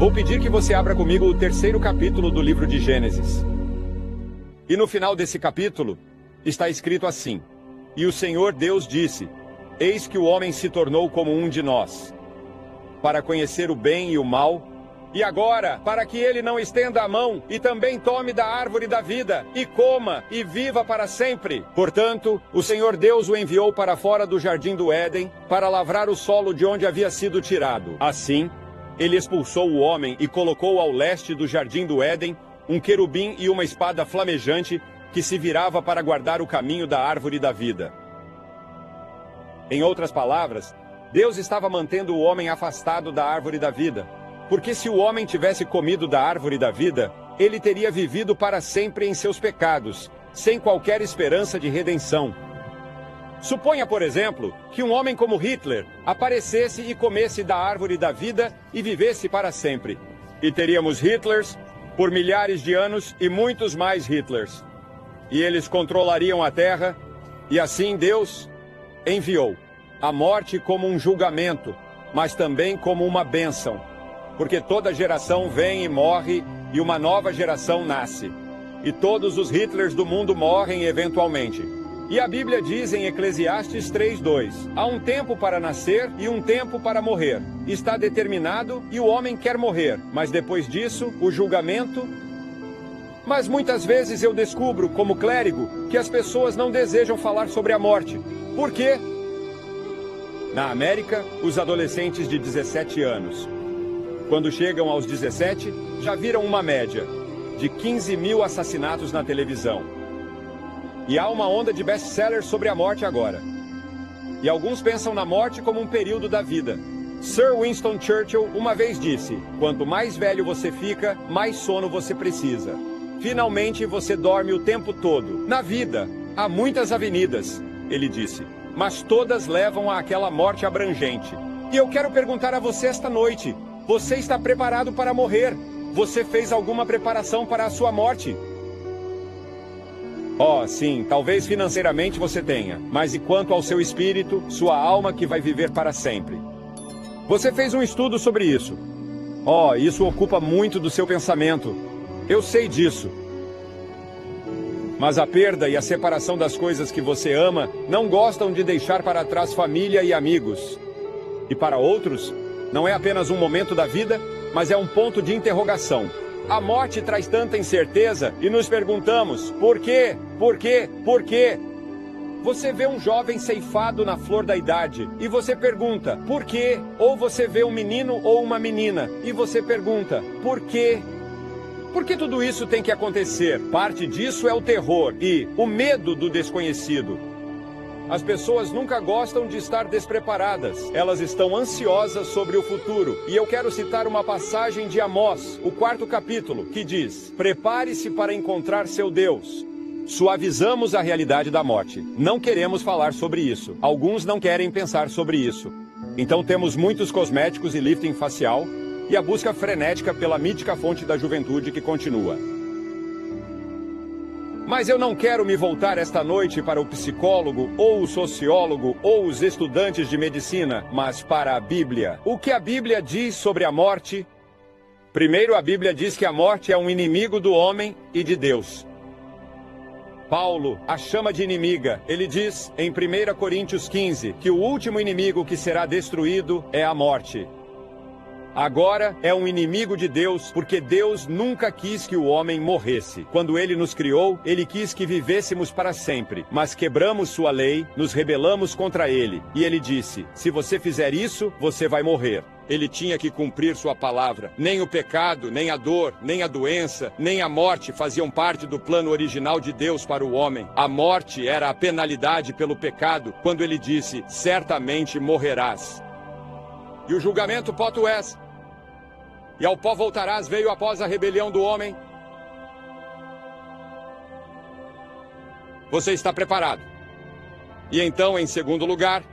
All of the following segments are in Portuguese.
Vou pedir que você abra comigo o 3º capítulo do livro de Gênesis. E no final desse capítulo, está escrito assim: E o Senhor Deus disse: Eis que o homem se tornou como um de nós, para conhecer o bem e o mal. E agora, para que ele não estenda a mão e também tome da árvore da vida, e coma, e viva para sempre. Portanto, o Senhor Deus o enviou para fora do jardim do Éden, para lavrar o solo de onde havia sido tirado. Assim, ele expulsou o homem e colocou ao leste do jardim do Éden um querubim e uma espada flamejante que se virava para guardar o caminho da árvore da vida. Em outras palavras, Deus estava mantendo o homem afastado da árvore da vida, porque se o homem tivesse comido da árvore da vida, ele teria vivido para sempre em seus pecados, sem qualquer esperança de redenção. Suponha, por exemplo, que um homem como Hitler aparecesse e comesse da árvore da vida e vivesse para sempre. E teríamos Hitlers por milhares de anos e muitos mais Hitlers. E eles controlariam a terra, e assim Deus enviou a morte como um julgamento, mas também como uma bênção. Porque toda geração vem e morre, e uma nova geração nasce. E todos os Hitlers do mundo morrem eventualmente. E a Bíblia diz em Eclesiastes 3:2, há um tempo para nascer e um tempo para morrer. Está determinado e o homem quer morrer, mas depois disso, o julgamento. Mas muitas vezes eu descubro, como clérigo, que as pessoas não desejam falar sobre a morte. Por quê? Na América, os adolescentes de 17 anos, quando chegam aos 17, já viram uma média de 15 mil assassinatos na televisão. E há uma onda de best-sellers sobre a morte agora. E alguns pensam na morte como um período da vida. Sir Winston Churchill uma vez disse: quanto mais velho você fica, mais sono você precisa. Finalmente você dorme o tempo todo. Na vida, há muitas avenidas, ele disse, mas todas levam àquela morte abrangente. E eu quero perguntar a você esta noite: você está preparado para morrer? Você fez alguma preparação para a sua morte? Oh, sim, talvez financeiramente você tenha, mas e quanto ao seu espírito, sua alma que vai viver para sempre? Você fez um estudo sobre isso. Oh, isso ocupa muito do seu pensamento. Eu sei disso. Mas a perda e a separação das coisas que você ama não gostam de deixar para trás família e amigos. E para outros, não é apenas um momento da vida, mas é um ponto de interrogação. A morte traz tanta incerteza e nos perguntamos: por quê? Por quê? Por quê? Você vê um jovem ceifado na flor da idade e você pergunta: por quê? Ou você vê um menino ou uma menina e você pergunta: por quê? Por que tudo isso tem que acontecer? Parte disso é o terror e o medo do desconhecido. As pessoas nunca gostam de estar despreparadas. Elas estão ansiosas sobre o futuro. E eu quero citar uma passagem de Amós, o 4º capítulo, que diz: prepare-se para encontrar seu Deus. Suavizamos a realidade da morte. Não queremos falar sobre isso. Alguns não querem pensar sobre isso. Então temos muitos cosméticos e lifting facial e a busca frenética pela mítica fonte da juventude que continua. Mas eu não quero me voltar esta noite para o psicólogo, ou o sociólogo, ou os estudantes de medicina, mas para a Bíblia. O que a Bíblia diz sobre a morte? Primeiro, a Bíblia diz que a morte é um inimigo do homem e de Deus. Paulo a chama de inimiga. Ele diz em 1 Coríntios 15 que o último inimigo que será destruído é a morte. Agora é um inimigo de Deus, porque Deus nunca quis que o homem morresse. Quando ele nos criou, ele quis que vivêssemos para sempre. Mas quebramos sua lei, nos rebelamos contra ele. E ele disse: se você fizer isso, você vai morrer. Ele tinha que cumprir sua palavra. Nem o pecado, nem a dor, nem a doença, nem a morte faziam parte do plano original de Deus para o homem. A morte era a penalidade pelo pecado, quando ele disse: certamente morrerás. E o julgamento pó tu és. E ao pó voltarás veio após a rebelião do homem. Você está preparado? E então, em segundo lugar,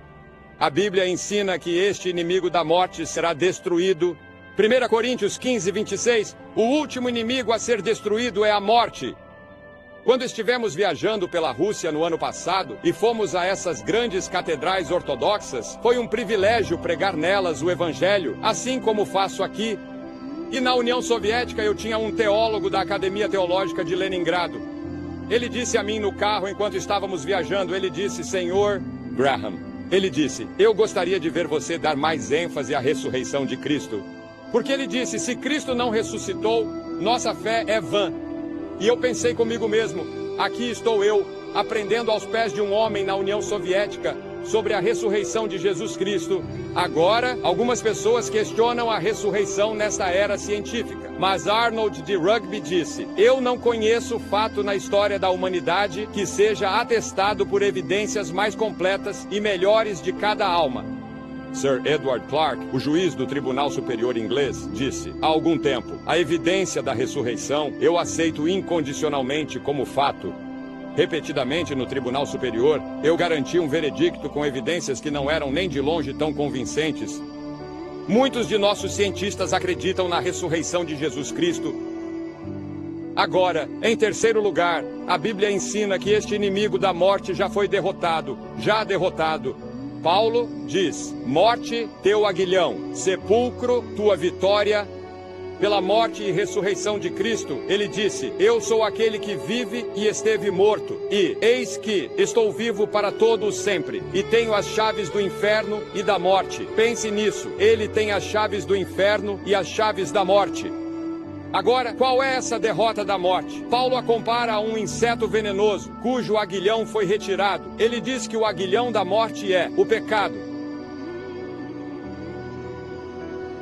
a Bíblia ensina que este inimigo da morte será destruído. 1 Coríntios 15, 26, o último inimigo a ser destruído é a morte. Quando estivemos viajando pela Rússia no ano passado e fomos a essas grandes catedrais ortodoxas, foi um privilégio pregar nelas o Evangelho, assim como faço aqui. E na União Soviética eu tinha um teólogo da Academia Teológica de Leningrado. Ele disse a mim no carro enquanto estávamos viajando, ele disse: Senhor Graham, ele disse, eu gostaria de ver você dar mais ênfase à ressurreição de Cristo. Porque ele disse, se Cristo não ressuscitou, nossa fé é vã. E eu pensei comigo mesmo, aqui estou eu, aprendendo aos pés de um homem na União Soviética sobre a ressurreição de Jesus Cristo. Agora, algumas pessoas questionam a ressurreição nesta era científica. Mas Arnold de Rugby disse, eu não conheço fato na história da humanidade que seja atestado por evidências mais completas e melhores de cada alma. Sir Edward Clarke, o juiz do Tribunal Superior Inglês, disse, há algum tempo, a evidência da ressurreição eu aceito incondicionalmente como fato. Repetidamente no Tribunal Superior, eu garanti um veredicto com evidências que não eram nem de longe tão convincentes. Muitos de nossos cientistas acreditam na ressurreição de Jesus Cristo. Agora, em terceiro lugar, a Bíblia ensina que este inimigo da morte já foi derrotado, já derrotado. Paulo diz, morte, teu aguilhão, sepulcro, tua vitória. Pela morte e ressurreição de Cristo, ele disse, eu sou aquele que vive e esteve morto, e eis que estou vivo para todos sempre, e tenho as chaves do inferno e da morte. Pense nisso, ele tem as chaves do inferno e as chaves da morte. Agora, qual é essa derrota da morte? Paulo a compara a um inseto venenoso, cujo aguilhão foi retirado. Ele diz que o aguilhão da morte é o pecado.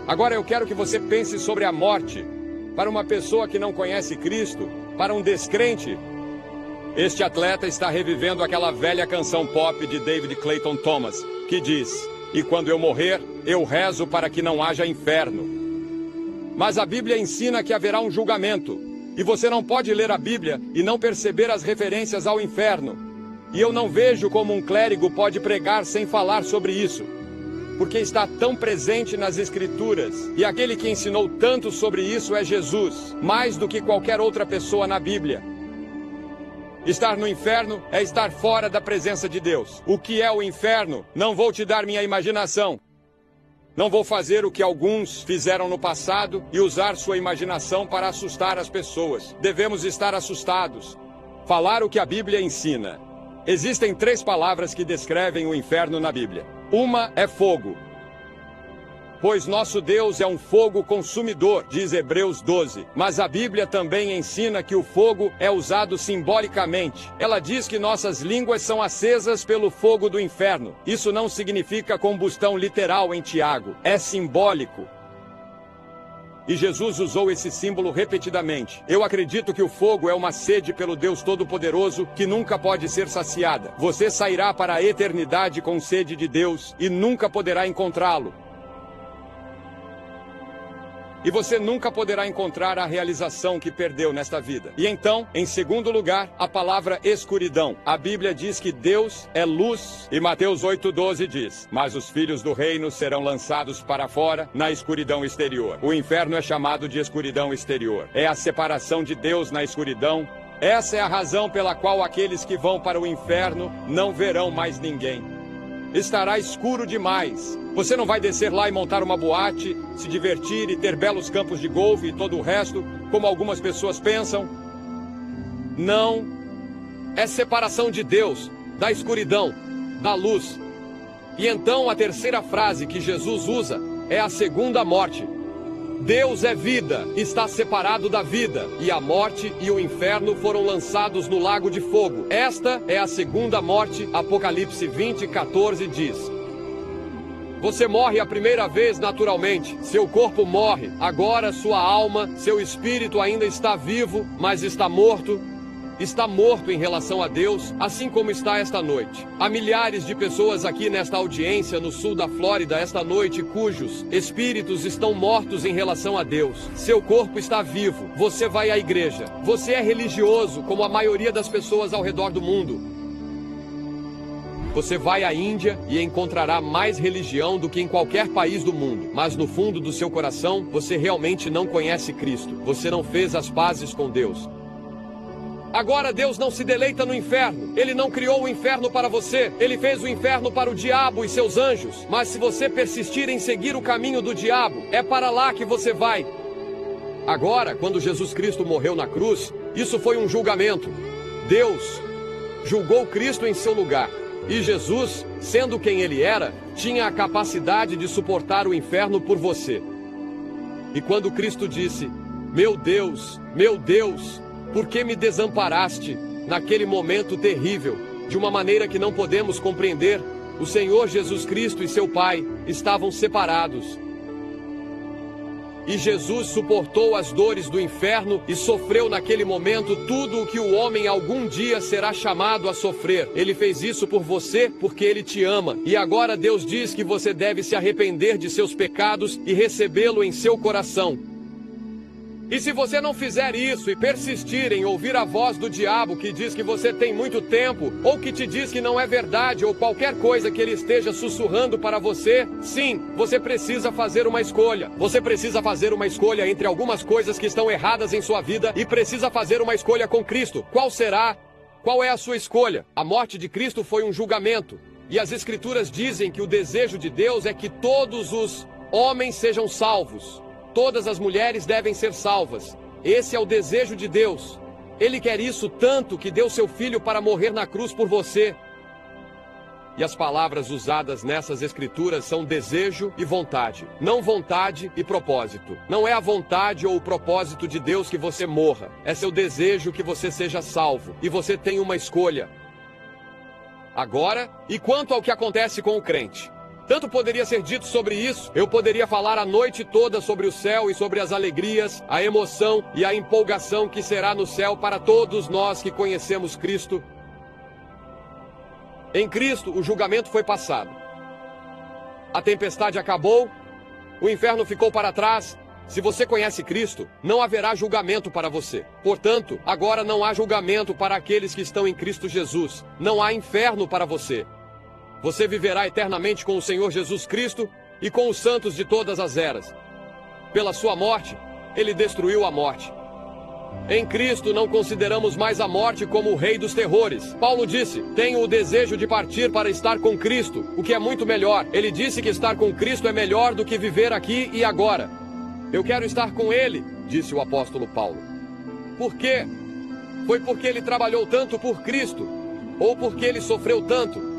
Agora eu quero que você pense sobre a morte. Para uma pessoa que não conhece Cristo, para um descrente, este atleta está revivendo aquela velha canção pop de David Clayton Thomas, que diz, e quando eu morrer, eu rezo para que não haja inferno. Mas a Bíblia ensina que haverá um julgamento, e você não pode ler a Bíblia e não perceber as referências ao inferno. E eu não vejo como um clérigo pode pregar sem falar sobre isso. Porque está tão presente nas Escrituras, e aquele que ensinou tanto sobre isso é Jesus, mais do que qualquer outra pessoa na Bíblia. Estar no inferno é estar fora da presença de Deus. O que é o inferno? Não vou te dar minha imaginação. Não vou fazer o que alguns fizeram no passado e usar sua imaginação para assustar as pessoas. Devemos estar assustados. Falar o que a Bíblia ensina. Existem 3 palavras que descrevem o inferno na Bíblia. Uma é fogo. Pois nosso Deus é um fogo consumidor, diz Hebreus 12. Mas a Bíblia também ensina que o fogo é usado simbolicamente. Ela diz que nossas línguas são acesas pelo fogo do inferno. Isso não significa combustão literal em Tiago. É simbólico. E Jesus usou esse símbolo repetidamente. Eu acredito que o fogo é uma sede pelo Deus Todo-Poderoso que nunca pode ser saciada. Você sairá para a eternidade com sede de Deus e nunca poderá encontrá-lo. E você nunca poderá encontrar a realização que perdeu nesta vida. E então, em segundo lugar, a palavra escuridão. A Bíblia diz que Deus é luz. E Mateus 8,12 diz, mas os filhos do reino serão lançados para fora na escuridão exterior. O inferno é chamado de escuridão exterior. É a separação de Deus na escuridão. Essa é a razão pela qual aqueles que vão para o inferno não verão mais ninguém. Estará escuro demais. Você não vai descer lá e montar uma boate, se divertir e ter belos campos de golfe e todo o resto, como algumas pessoas pensam. Não. É separação de Deus, da escuridão, da luz. E então a terceira frase que Jesus usa é a segunda morte. Deus é vida, está separado da vida, e a morte e o inferno foram lançados no lago de fogo. Esta é a segunda morte, Apocalipse 20:14 diz. Você morre a primeira vez naturalmente, seu corpo morre, agora sua alma, seu espírito ainda está vivo, mas está morto em relação a Deus, assim como está esta noite. Há milhares de pessoas aqui nesta audiência no sul da Flórida esta noite cujos espíritos estão mortos em relação a Deus. Seu corpo está vivo, você vai à igreja, você é religioso como a maioria das pessoas ao redor do mundo. Você vai à Índia e encontrará mais religião do que em qualquer país do mundo. Mas no fundo do seu coração, você realmente não conhece Cristo. Você não fez as pazes com Deus. Agora Deus não se deleita no inferno. Ele não criou o inferno para você. Ele fez o inferno para o diabo e seus anjos. Mas se você persistir em seguir o caminho do diabo, é para lá que você vai. Agora, quando Jesus Cristo morreu na cruz, isso foi um julgamento. Deus julgou Cristo em seu lugar. E Jesus, sendo quem ele era, tinha a capacidade de suportar o inferno por você. E quando Cristo disse: meu Deus, por que me desamparaste? Naquele momento terrível, de uma maneira que não podemos compreender, o Senhor Jesus Cristo e seu Pai estavam separados. E Jesus suportou as dores do inferno e sofreu naquele momento tudo o que o homem algum dia será chamado a sofrer. Ele fez isso por você porque ele te ama. E agora Deus diz que você deve se arrepender de seus pecados e recebê-lo em seu coração. E se você não fizer isso e persistir em ouvir a voz do diabo que diz que você tem muito tempo, ou que te diz que não é verdade, ou qualquer coisa que ele esteja sussurrando para você, sim, você precisa fazer uma escolha. Você precisa fazer uma escolha entre algumas coisas que estão erradas em sua vida e precisa fazer uma escolha com Cristo. Qual será? Qual é a sua escolha? A morte de Cristo foi um julgamento. E as Escrituras dizem que o desejo de Deus é que todos os homens sejam salvos. Todas as mulheres devem ser salvas. Esse é o desejo de Deus. Ele quer isso tanto que deu seu filho para morrer na cruz por você. E as palavras usadas nessas escrituras são desejo e vontade. Não vontade e propósito. Não é a vontade ou o propósito de Deus que você morra. É seu desejo que você seja salvo. E você tem uma escolha. Agora, e quanto ao que acontece com o crente? Tanto poderia ser dito sobre isso. Eu poderia falar a noite toda sobre o céu e sobre as alegrias, a emoção e a empolgação que será no céu para todos nós que conhecemos Cristo. Em Cristo, o julgamento foi passado. A tempestade acabou, o inferno ficou para trás. Se você conhece Cristo, não haverá julgamento para você. Portanto, agora não há julgamento para aqueles que estão em Cristo Jesus. Não há inferno para você. Você viverá eternamente com o Senhor Jesus Cristo e com os santos de todas as eras. Pela sua morte, ele destruiu a morte. Em Cristo não consideramos mais a morte como o rei dos terrores. Paulo disse: tenho o desejo de partir para estar com Cristo, o que é muito melhor. Ele disse que estar com Cristo é melhor do que viver aqui e agora. Eu quero estar com ele, disse o apóstolo Paulo. Por quê? Foi porque ele trabalhou tanto por Cristo? Ou porque ele sofreu tanto?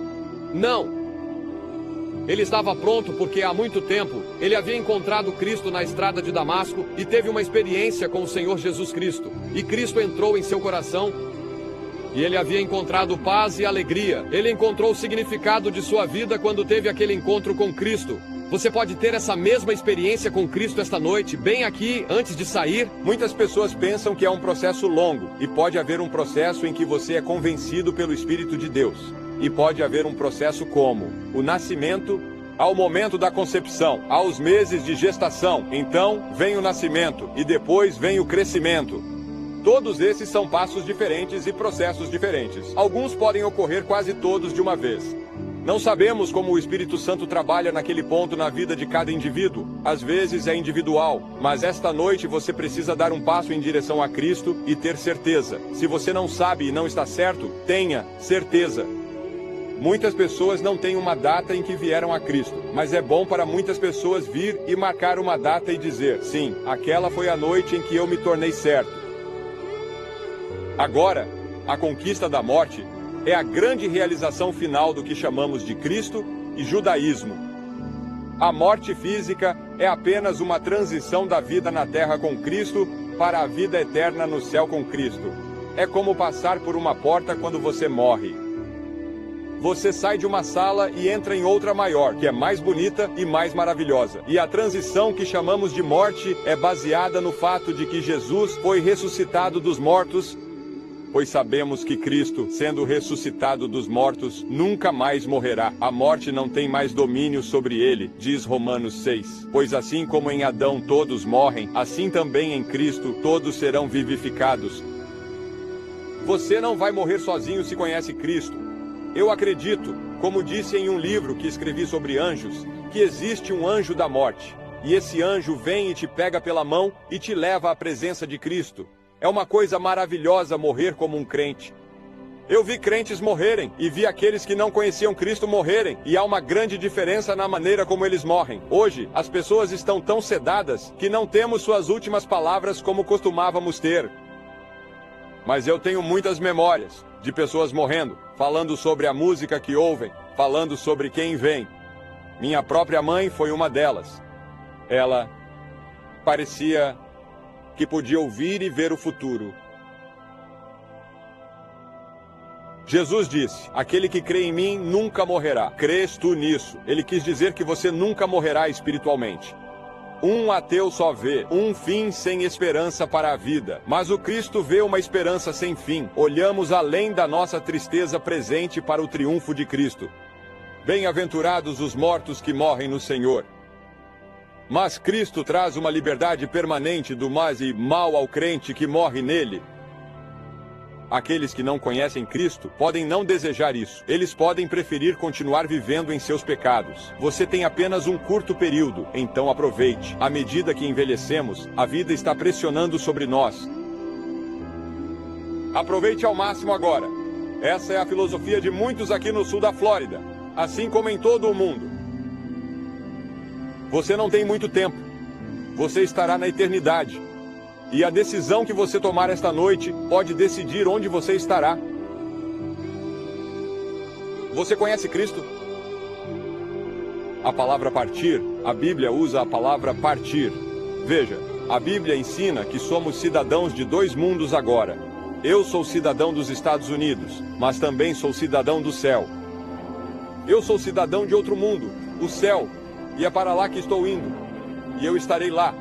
Não. Ele estava pronto porque há muito tempo ele havia encontrado Cristo na estrada de Damasco e teve uma experiência com o Senhor Jesus Cristo. E Cristo entrou em seu coração e ele havia encontrado paz e alegria. Ele encontrou o significado de sua vida quando teve aquele encontro com Cristo. Você pode ter essa mesma experiência com Cristo esta noite, bem aqui, antes de sair. Muitas pessoas pensam que é um processo longo e pode haver um processo em que você é convencido pelo Espírito de Deus. E pode haver um processo como o nascimento, ao momento da concepção, aos meses de gestação. Então vem o nascimento e depois vem o crescimento. Todos esses são passos diferentes e processos diferentes. Alguns podem ocorrer quase todos de uma vez. Não sabemos como o Espírito Santo trabalha naquele ponto na vida de cada indivíduo. Às vezes é individual, mas esta noite você precisa dar um passo em direção a Cristo e ter certeza. Se você não sabe e não está certo, tenha certeza. Muitas pessoas não têm uma data em que vieram a Cristo, mas é bom para muitas pessoas vir e marcar uma data e dizer: sim, aquela foi a noite em que eu me tornei certo. Agora, a conquista da morte é a grande realização final do que chamamos de Cristo e judaísmo. A morte física é apenas uma transição da vida na terra com Cristo para a vida eterna no céu com Cristo. É como passar por uma porta quando você morre. Você sai de uma sala e entra em outra maior, que é mais bonita e mais maravilhosa. E a transição que chamamos de morte é baseada no fato de que Jesus foi ressuscitado dos mortos, pois sabemos que Cristo, sendo ressuscitado dos mortos, nunca mais morrerá. A morte não tem mais domínio sobre ele, diz Romanos 6. Pois assim como em Adão todos morrem, assim também em Cristo todos serão vivificados. Você não vai morrer sozinho se conhece Cristo. Eu acredito, como disse em um livro que escrevi sobre anjos, que existe um anjo da morte. E esse anjo vem e te pega pela mão e te leva à presença de Cristo. É uma coisa maravilhosa morrer como um crente. Eu vi crentes morrerem e vi aqueles que não conheciam Cristo morrerem, e há uma grande diferença na maneira como eles morrem. Hoje, as pessoas estão tão sedadas que não temos suas últimas palavras como costumávamos ter. Mas eu tenho muitas memórias de pessoas morrendo, falando sobre a música que ouvem, falando sobre quem vem. Minha própria mãe foi uma delas. Ela parecia que podia ouvir e ver o futuro. Jesus disse: aquele que crê em mim nunca morrerá. Crês tu nisso? Ele quis dizer que você nunca morrerá espiritualmente. Um ateu só vê um fim sem esperança para a vida, mas o Cristo vê uma esperança sem fim. Olhamos além da nossa tristeza presente para o triunfo de Cristo. Bem-aventurados os mortos que morrem no Senhor. Mas Cristo traz uma liberdade permanente do mais e mal ao crente que morre nele. Aqueles que não conhecem Cristo podem não desejar isso. Eles podem preferir continuar vivendo em seus pecados. Você tem apenas um curto período, então aproveite. À medida que envelhecemos, a vida está pressionando sobre nós. Aproveite ao máximo agora. Essa é a filosofia de muitos aqui no sul da Flórida, assim como em todo o mundo. Você não tem muito tempo. Você estará na eternidade. E a decisão que você tomar esta noite pode decidir onde você estará. Você conhece Cristo? A palavra partir, a Bíblia usa a palavra partir. Veja, a Bíblia ensina que somos cidadãos de dois mundos agora. Eu sou cidadão dos Estados Unidos, mas também sou cidadão do céu. Eu sou cidadão de outro mundo, o céu, e é para lá que estou indo. E eu estarei lá.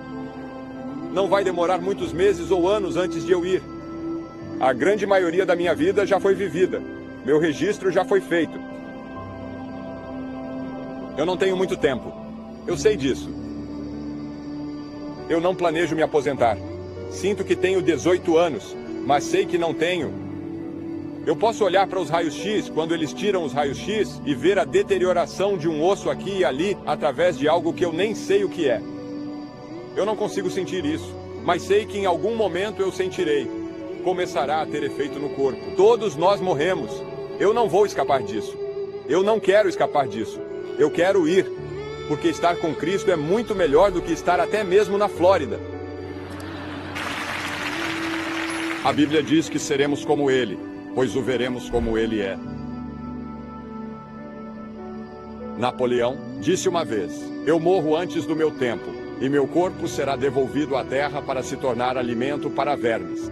Não vai demorar muitos meses ou anos antes de eu ir. A grande maioria da minha vida já foi vivida. Meu registro já foi feito. Eu não tenho muito tempo. Eu sei disso. Eu não planejo me aposentar. Sinto que tenho 18 anos, mas sei que não tenho. Eu posso olhar para os raios-x quando eles tiram os raios-x e ver a deterioração de um osso aqui e ali através de algo que eu nem sei o que é. Eu não consigo sentir isso, mas sei que em algum momento eu sentirei. Começará a ter efeito no corpo. Todos nós morremos. Eu não vou escapar disso. Eu não quero escapar disso. Eu quero ir, porque estar com Cristo é muito melhor do que estar até mesmo na Flórida. A Bíblia diz que seremos como Ele, pois o veremos como Ele é. Napoleão disse uma vez: eu morro antes do meu tempo. E meu corpo será devolvido à terra para se tornar alimento para vermes.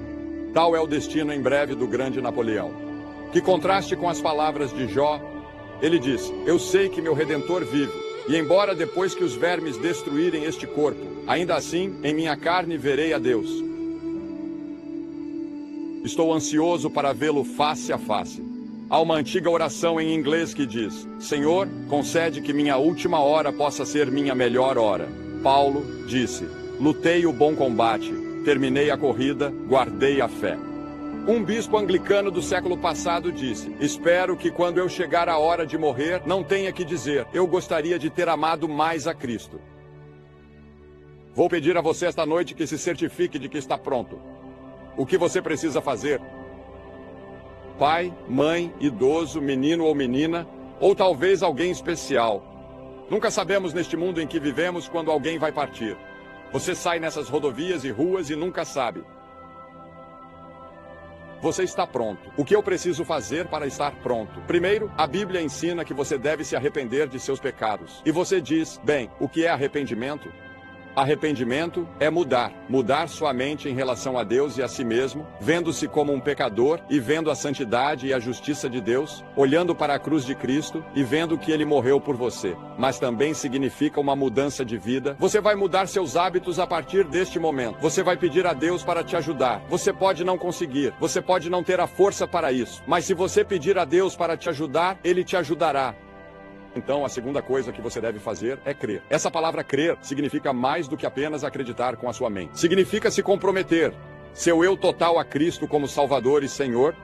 Tal é o destino em breve do grande Napoleão. Que contraste com as palavras de Jó. Ele disse: eu sei que meu Redentor vive, e embora depois que os vermes destruírem este corpo, ainda assim, em minha carne verei a Deus. Estou ansioso para vê-lo face a face. Há uma antiga oração em inglês que diz: Senhor, concede que minha última hora possa ser minha melhor hora. Paulo disse: lutei o bom combate, terminei a corrida, guardei a fé. Um bispo anglicano do século passado disse: espero que quando eu chegar a hora de morrer, não tenha que dizer, eu gostaria de ter amado mais a Cristo. Vou pedir a você esta noite que se certifique de que está pronto. O que você precisa fazer? Pai, mãe, idoso, menino ou menina, ou talvez alguém especial. Nunca sabemos neste mundo em que vivemos quando alguém vai partir. Você sai nessas rodovias e ruas e nunca sabe. Você está pronto. O que eu preciso fazer para estar pronto? Primeiro, a Bíblia ensina que você deve se arrepender de seus pecados. E você diz: bem, o que é arrependimento? Arrependimento é mudar. Mudar sua mente em relação a Deus e a si mesmo, vendo-se como um pecador e vendo a santidade e a justiça de Deus, olhando para a cruz de Cristo e vendo que Ele morreu por você. Mas também significa uma mudança de vida. Você vai mudar seus hábitos a partir deste momento. Você vai pedir a Deus para te ajudar. Você pode não conseguir. Você pode não ter a força para isso. Mas se você pedir a Deus para te ajudar, Ele te ajudará. Então, a segunda coisa que você deve fazer é crer. Essa palavra crer significa mais do que apenas acreditar com a sua mente. Significa se comprometer. Seu eu total a Cristo como Salvador e Senhor.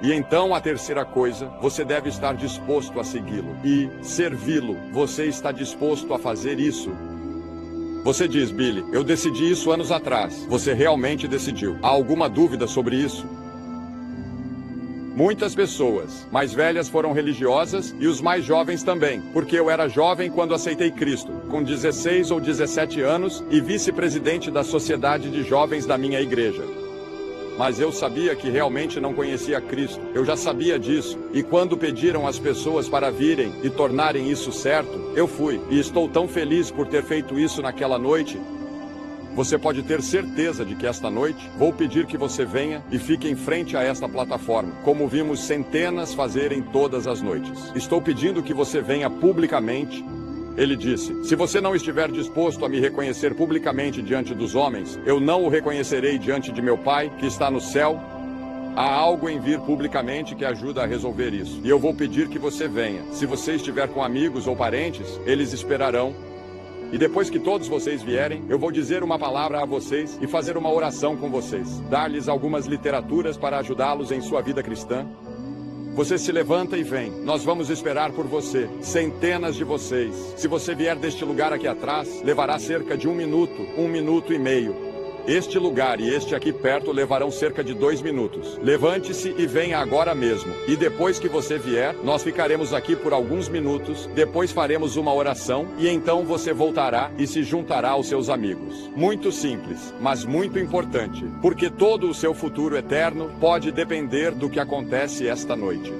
E então, a terceira coisa, você deve estar disposto a segui-lo e servi-lo. Você está disposto a fazer isso? Você diz: Billy, eu decidi isso anos atrás. Você realmente decidiu. Há alguma dúvida sobre isso? Muitas pessoas mais velhas foram religiosas e os mais jovens também, porque eu era jovem quando aceitei Cristo, com 16 ou 17 anos e vice-presidente da sociedade de jovens da minha igreja. Mas eu sabia que realmente não conhecia Cristo, eu já sabia disso, e quando pediram às pessoas para virem e tornarem isso certo, eu fui, e estou tão feliz por ter feito isso naquela noite. Você pode ter certeza de que esta noite vou pedir que você venha e fique em frente a esta plataforma, como vimos centenas fazerem todas as noites. Estou pedindo que você venha publicamente. Ele disse: se você não estiver disposto a me reconhecer publicamente diante dos homens, eu não o reconhecerei diante de meu Pai, que está no céu. Há algo em vir publicamente que ajuda a resolver isso. E eu vou pedir que você venha. Se você estiver com amigos ou parentes, eles esperarão. E depois que todos vocês vierem, eu vou dizer uma palavra a vocês e fazer uma oração com vocês. Dar-lhes algumas literaturas para ajudá-los em sua vida cristã. Você se levanta e vem. Nós vamos esperar por você. Centenas de vocês. Se você vier deste lugar aqui atrás, levará cerca de 1 minuto e meio. Este lugar e este aqui perto levarão cerca de 2 minutos. Levante-se e venha agora mesmo. E depois que você vier, nós ficaremos aqui por alguns minutos, depois faremos uma oração e então você voltará e se juntará aos seus amigos. Muito simples, mas muito importante, porque todo o seu futuro eterno pode depender do que acontece esta noite.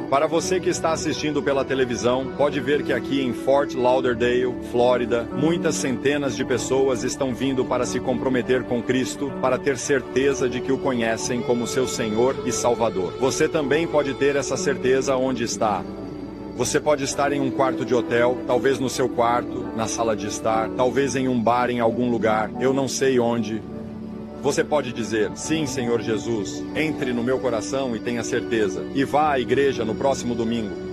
Para você que está assistindo pela televisão, pode ver que aqui em Fort Lauderdale, Flórida, muitas centenas de pessoas estão vindo para se comprometer com Cristo, para ter certeza de que o conhecem como seu Senhor e Salvador. Você também pode ter essa certeza onde está. Você pode estar em um quarto de hotel, talvez no seu quarto, na sala de estar, talvez em um bar em algum lugar, eu não sei onde. Você pode dizer: sim, Senhor Jesus, entre no meu coração e tenha certeza, e vá à igreja no próximo domingo.